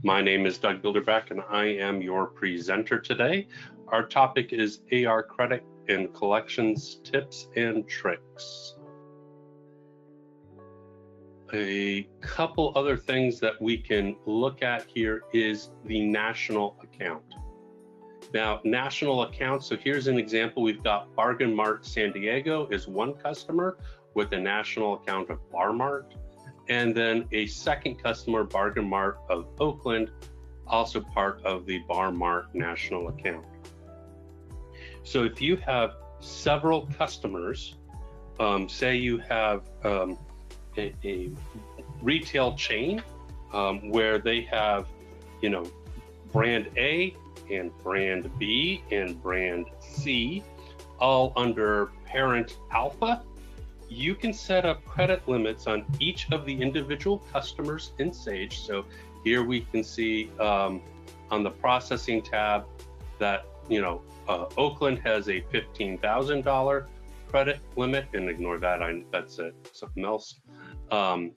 My name is Doug Bilderback and I am your presenter today. Our topic is AR credit and collections tips and tricks. A couple other things that we can look at here is the national account. Now, national account, so here's an example. We've got Bargain Mart San Diego is one customer with a national account of Bar Mart. And then a second customer, Bargain Mart of Oakland, also part of the Bar Mart national account. So if you have several customers, say you have a retail chain where they have, brand A and brand B and brand C, all under parent Alpha, you can set up credit limits on each of the individual customers in Sage. So here we can see on the processing tab that, Oakland has a $15,000 credit limit, and ignore that, that's something else. And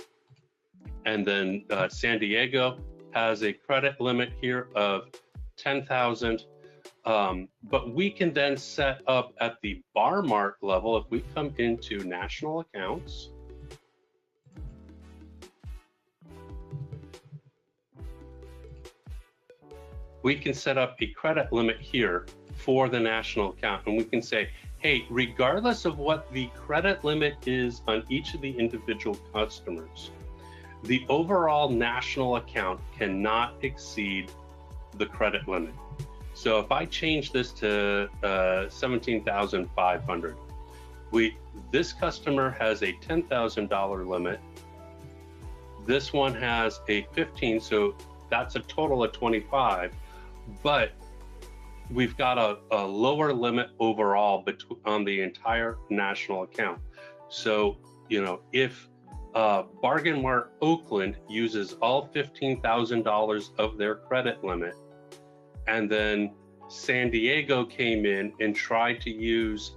then San Diego has a credit limit here of $10,000. But we can then set up at the Bar Mart level, if we come into national accounts, we can set up a credit limit here for the national account. And we can say, hey, regardless of what the credit limit is on each of the individual customers, the overall national account cannot exceed the credit limit. So if I change this to 17,500, this customer has a $10,000 limit. This one has a 15, so that's a total of 25. But we've got a lower limit overall on the entire national account. So if Bargain Mart Oakland uses all $15,000 of their credit limit, and then San Diego came in and tried to use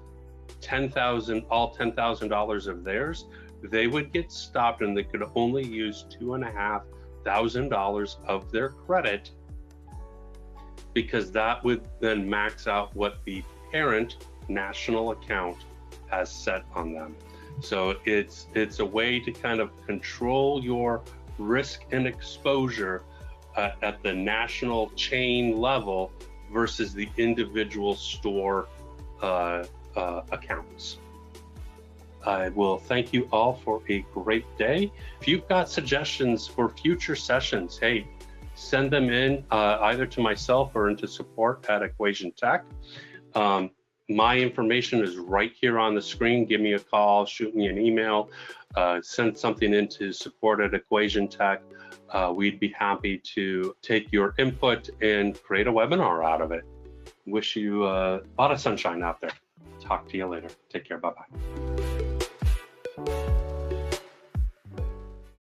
all $10,000 of theirs, they would get stopped and they could only use $2,500 of their credit, because that would then max out what the parent national account has set on them. So it's a way to kind of control your risk and exposure at the national chain level versus the individual store accounts. I will thank you all for a great day. If you've got suggestions for future sessions, hey, send them in either to myself or into support at Equation Tech. My information is right here on the screen. Give me a call, shoot me an email, send something into support at Equation Tech. We'd be happy to take your input and create a webinar out of it. Wish you a lot of sunshine out there. Talk to you later. Take care. Bye-bye.